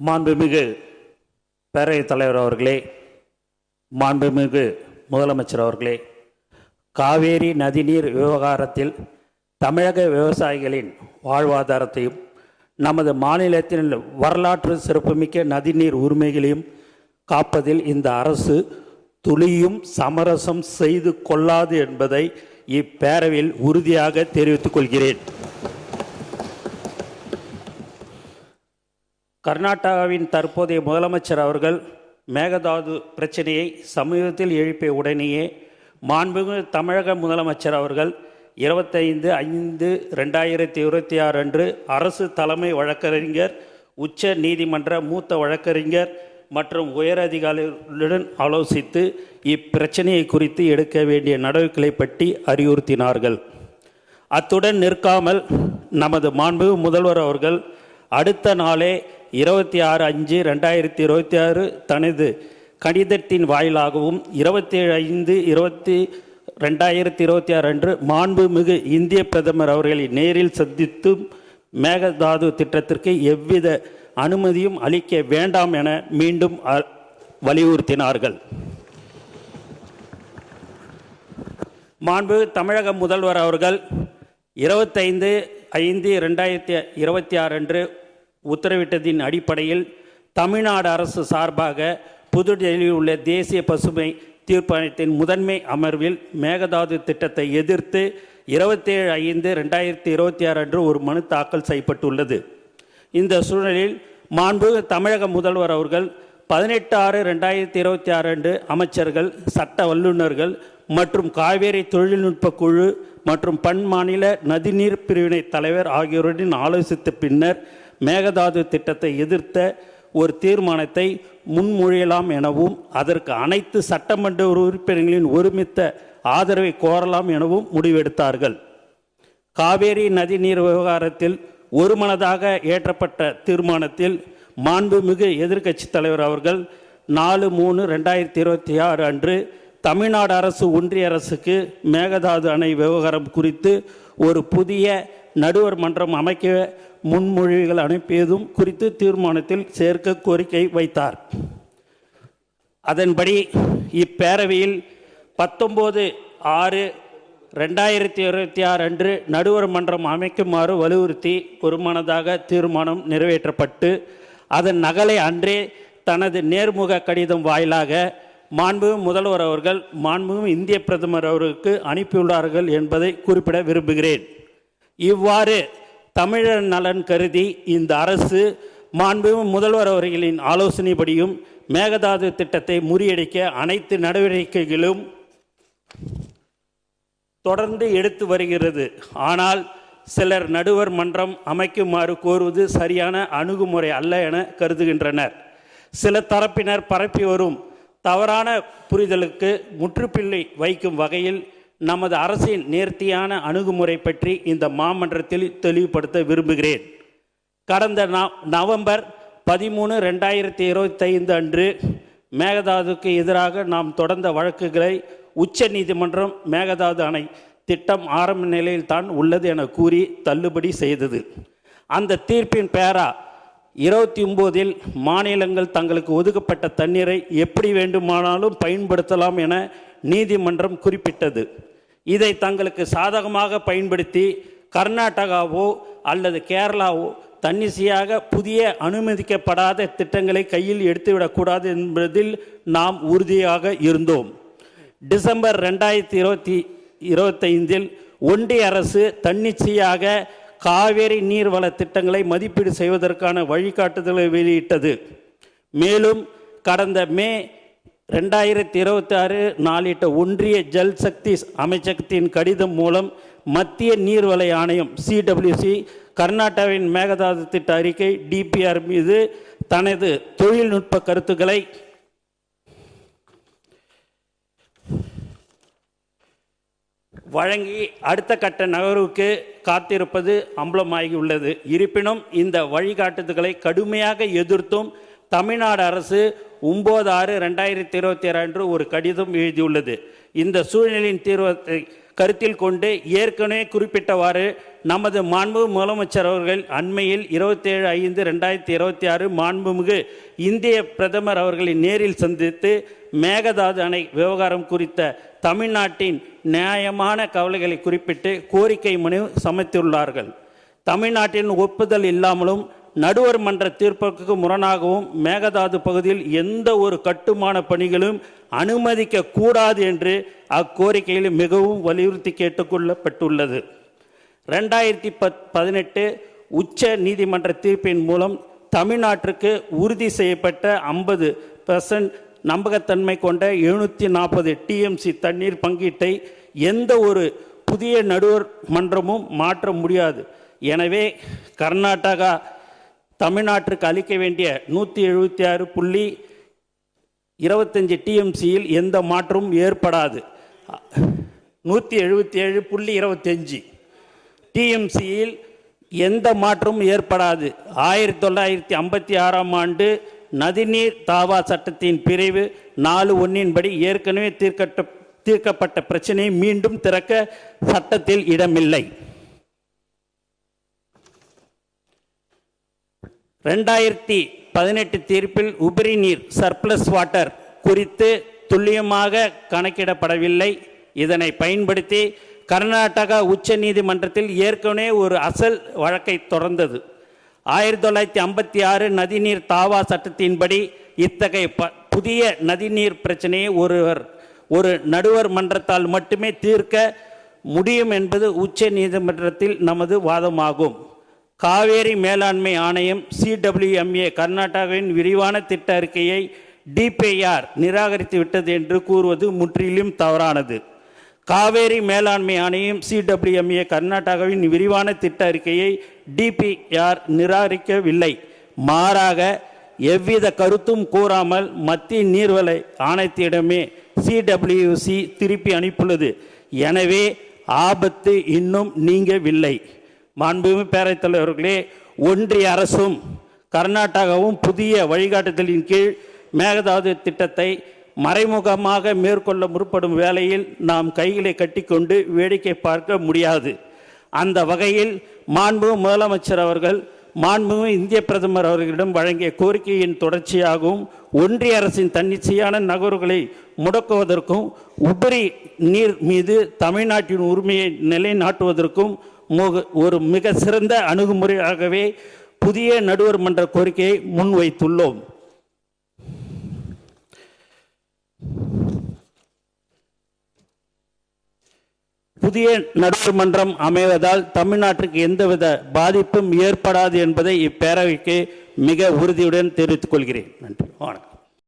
மாண்புமிகு பேரவைத் தலைவர் அவர்களே, மாண்புமிகு முதலமைச்சர் அவர்களே, காவேரி நதிநீர் விவகாரத்தில் தமிழக விவசாயிகளின் வாழ்வாதாரத்தையும் நமது மாநிலத்தின் வரலாற்று சிறப்புமிக்க நதிநீர் உரிமைகளையும் காப்பதில் இந்த அரசு துளியும் சமரசம் செய்து கொள்ளாது என்பதை இப்பேரவையில் உறுதியாக தெரிவித்துக் கொள்கிறேன். கர்நாடகாவின் தற்போதைய முதலமைச்சர் அவர்கள் மேகதாது பிரச்சனையை சமீபத்தில் எழுப்பிய உடனேயே மாண்புமிகு தமிழக முதலமைச்சர் அவர்கள் 25/5/2026 அன்று அரசு தலைமை வழக்கறிஞர், உச்ச நீதிமன்ற மூத்த வழக்கறிஞர் மற்றும் உயரதிகாரிகளுடன் ஆலோசித்து இப்பிரச்சனையை குறித்து எடுக்க வேண்டிய நடவடிக்கைகளை பற்றி அறிவுறுத்தினார்கள். அத்துடன் நிற்காமல் நமது மாண்புமிகு முதல்வர் அவர்கள் அடுத்த நாளே 26/5/2026 தனது கடிதத்தின் வாயிலாகவும் 27/5/2026 அன்று மாண்புமிகு இந்திய பிரதமர் அவர்களை நேரில் சந்தித்தும் மேகதாது திட்டத்திற்கு எவ்வித அனுமதியும் அளிக்க வேண்டாம் என மீண்டும் வலியுறுத்தினார்கள். மாண்புமிகு தமிழக முதல்வர் அவர்கள் 25/5/2026 அன்று உத்தரவிட்டதின் அடிப்படையில் தமிழ்நாடு அரசு சார்பாக புதுடெல்லியில் உள்ள தேசிய பசுமை தீர்ப்பாயத்தின் முதன்மை அமர்வில் மேகதாது திட்டத்தை எதிர்த்து 27/5/2026 அன்று ஒரு மனு தாக்கல் செய்யப்பட்டுள்ளது. இந்த சூழலில் மாண்புமிகு தமிழக முதல்வர் அவர்கள் 18/6/2026 அன்று அமைச்சர்கள், சட்ட வல்லுநர்கள் மற்றும் காவேரி தொழில்நுட்ப குழு மற்றும் பன்மாநில நதிநீர் பிரிவினை தலைவர் ஆகியோருடன் ஆலோசித்த பின்னர் மேகதாது திட்டத்தை எதிர்த்த ஒரு தீர்மானத்தை முன்மொழியலாம் எனவும் அதற்கு அனைத்து சட்டமன்ற உறுப்பினர்களின் ஒருமித்த ஆதரவை கோரலாம் எனவும் முடிவெடுத்தார்கள். காவேரி நதிநீர் விவகாரத்தில் ஒருமனதாக ஏற்றப்பட்ட தீர்மானத்தில் மாண்புமிகு எதிர்க்கட்சி தலைவர் அவர்கள் 4/3/2026 அன்று தமிழ்நாடு அரசு ஒன்றிய அரசுக்கு மேகதாது அணை விவகாரம் குறித்து ஒரு புதிய நடுவர் மன்றம் அமைக்க முன்மொழிவுகள் அனுப்பியதும் குறித்து தீர்மானத்தில் சேர்க்க கோரிக்கை வைத்தார். அதன்படி இப்பேரவையில் 19/6/2026 அன்று நடுவர் மன்றம் அமைக்குமாறு வலியுறுத்தி ஒருமனதாக தீர்மானம் நிறைவேற்றப்பட்டு அதன் நகலை அன்றே தனது நேர்முக கடிதம் வாயிலாக மாண்புமிகு முதல்வர் அவர்கள் மாண்புமிகு இந்திய பிரதமர் அவர்களுக்கு அனுப்பியுள்ளார்கள் என்பதை குறிப்பிட விரும்புகிறேன். இவ்வாறு தமிழர் நலன் கருதி இந்த அரசு மாண்புமிகு முதல்வர் அவர்களின் ஆலோசனைப்படியும் மேகதாது திட்டத்தை முறியடிக்க அனைத்து நடவடிக்கைகளும் தொடர்ந்து எடுத்து வருகிறது. ஆனால் சிலர் நடுவர் மன்றம் அமைக்குமாறு கோருவது சரியான அணுகுமுறை அல்ல என கருதுகின்றனர். சில தரப்பினர் பரப்பி வரும் தவறான புரிதலுக்கு முற்றுப்புள்ளி வைக்கும் வகையில் நமது அரசின் நேர்த்தியான அணுகுமுறை பற்றி இந்த மாமன்றத்தில் தெளிவுபடுத்த விரும்புகிறேன். கடந்த நவம்பர் 13/2025 அன்று மேகதாதுக்கு எதிராக நாம் தொடர்ந்த வழக்குகளை உச்ச நீதிமன்றம் மேகதாது அணை திட்டம் ஆரம்ப நிலையில் தான் உள்ளது என கூறி தள்ளுபடி செய்தது. அந்த தீர்ப்பின் பேரா 29 மாநிலங்கள் தங்களுக்கு ஒதுக்கப்பட்ட தண்ணீரை எப்படி வேண்டுமானாலும் பயன்படுத்தலாம் என நீதிமன்றம் குறிப்பிட்டது. இதை தங்களுக்கு சாதகமாக பயன்படுத்தி கர்நாடகாவோ அல்லது கேரளாவோ தன்னிச்சையாக புதிய அனுமதிக்கப்படாத திட்டங்களை கையில் எடுத்துவிடக்கூடாது என்பதில் நாம் உறுதியாக இருந்தோம். டிசம்பர் 2025 ஒன்றிய அரசு தன்னிச்சையாக காவேரி நீர்வள திட்டங்களை மதிப்பீடு செய்வதற்கான வழிகாட்டுதலை வெளியிட்டது. மேலும் கடந்த மே 2026 நாளிட்ட ஒன்றிய ஜல் சக்தி அமைச்சகத்தின் கடிதம் மூலம் மத்திய நீர்வள ஆணையம் CWC கர்நாடகாவின் மேகதாது திட்ட அறிக்கை DPR மீது தனது தொழில்நுட்ப கருத்துக்களை வழங்கி அடுத்த கட்ட நகர்வுக்கு காத்திருப்பது அம்பலமாகியுள்ளது. இருப்பினும் இந்த வழிகாட்டுதல்களை கடுமையாக எதிர்த்தும் தமிழ்நாடு அரசு 9/6/2026 அன்று ஒரு கடிதம் எழுதியுள்ளது. இந்த சூழ்நிலையின் தீர்வத்தை கருத்தில் கொண்டு ஏற்கனவே குறிப்பிட்டவாறு நமது மாண்புமிகு முதலமைச்சர் அவர்கள் அண்மையில் 27/5/2026 மாண்புமிகு இந்திய பிரதமர் அவர்களை நேரில் சந்தித்து மேகதாது அணை விவகாரம் குறித்த தமிழ்நாட்டின் நியாயமான கவலைகளை குறிப்பிட்டு கோரிக்கை மனு சமர்ப்பித்துள்ளார்கள். தமிழ்நாட்டின் ஒப்புதல் இல்லாமலும் நடுவர் மன்ற தீர்ப்புக்கு முரணாகவும் மேகதாது பகுதியில் எந்த ஒரு கட்டுமான பணிகளும் அனுமதிக்க கூடாது என்று அக்கோரிக்கையில் மிகவும் வலியுறுத்தி கேட்டுக்கொள்ளப்பட்டுள்ளது. 2018 உச்ச நீதிமன்ற தீர்ப்பின் மூலம் தமிழ்நாட்டிற்கு உறுதி செய்யப்பட்ட 50% நம்பகத்தன்மை கொண்ட 740 TMC தண்ணீர் பங்கீட்டை எந்த ஒரு புதிய நடுவர் மன்றமும் மாற்ற முடியாது. எனவே கர்நாடகா தமிழ்நாட்டிற்கு அளிக்க வேண்டிய 176.25 TMCயில் எந்த மாற்றமும் ஏற்படாது. 177.25 TMCயில் எந்த மாற்றமும் ஏற்படாது. 1956ஆம் ஆண்டு நதிநீர் தாவா சட்டத்தின் பிரிவு 4(1) படி ஏற்கனவே தீர்க்கப்பட்ட பிரச்சனையை மீண்டும் திறக்க சட்டத்தில் இடமில்லை. 2018 தீர்ப்பில் உபரி நீர் சர்ப்ளஸ் வாட்டர் குறித்து துல்லியமாக கணக்கிடப்படவில்லை. இதனை பயன்படுத்தி கர்நாடகா உச்ச நீதிமன்றத்தில் ஏற்கனவே ஒரு அசல் வழக்கை தொடர்ந்தது. 1956 நதிநீர் தாவா சட்டத்தின்படி இத்தகைய புதிய நதிநீர் பிரச்சனையை ஒரு நடுவர் மன்றத்தால் மட்டுமே தீர்க்க முடியும் என்பது உச்ச நீதிமன்றத்தில் நமது வாதமாகும். காவேரி மேலாண்மை ஆணையம் CWMA கர்நாடகாவின் விரிவான திட்ட அறிக்கையை DPR நிராகரித்து விட்டது என்று கூறுவது முற்றிலும் தவறானது. காவேரி மேலாண்மை ஆணையம் CWMA கர்நாடகாவின் விரிவான திட்ட அறிக்கையை DPR நிராகரிக்கவில்லை. மாறாக எவ்வித கருத்தும் கூறாமல் மத்திய நீர்வள ஆணையத்திடமே CWC திருப்பி அனுப்பியுள்ளது. எனவே ஆபத்து இன்னும் நீங்கவில்லை. மாண்புமிகு பேரவைத் தலைவர்களே, ஒன்றிய அரசும் கர்நாடகாவும் புதிய வழிகாட்டுதலின் கீழ் மேகதாது திட்டத்தை மறைமுகமாக மேற்கொள்ள முற்படும் வேளையில் நாம் கைகளை கட்டிக்கொண்டு வேடிக்கை பார்க்க முடியாது. அந்த வகையில் மாண்புமிகு முதலமைச்சர் அவர்கள் மாண்புமிகு இந்திய பிரதமர் அவர்களிடம் வழங்கிய கோரிக்கையின் தொடர்ச்சியாகவும் ஒன்றிய அரசின் தன்னிச்சையான நகர்வுகளை முடக்குவதற்கும் உபரி நீர் மீது தமிழ்நாட்டின் உரிமையை நிலைநாட்டுவதற்கும் ஒரு மிக சிறந்த அணுகுமுறையாகவே புதிய நடுவர் மன்ற கோரிக்கையை முன்வைத்துள்ளோம். புதிய நடுவர் மன்றம் அமைவதால் தமிழ்நாட்டிற்கு எந்தவித பாதிப்பும் ஏற்படாது என்பதை இப்பேரவைக்கு மிக உறுதியுடன் தெரிவித்துக் கொள்கிறேன். நன்றி, வணக்கம்.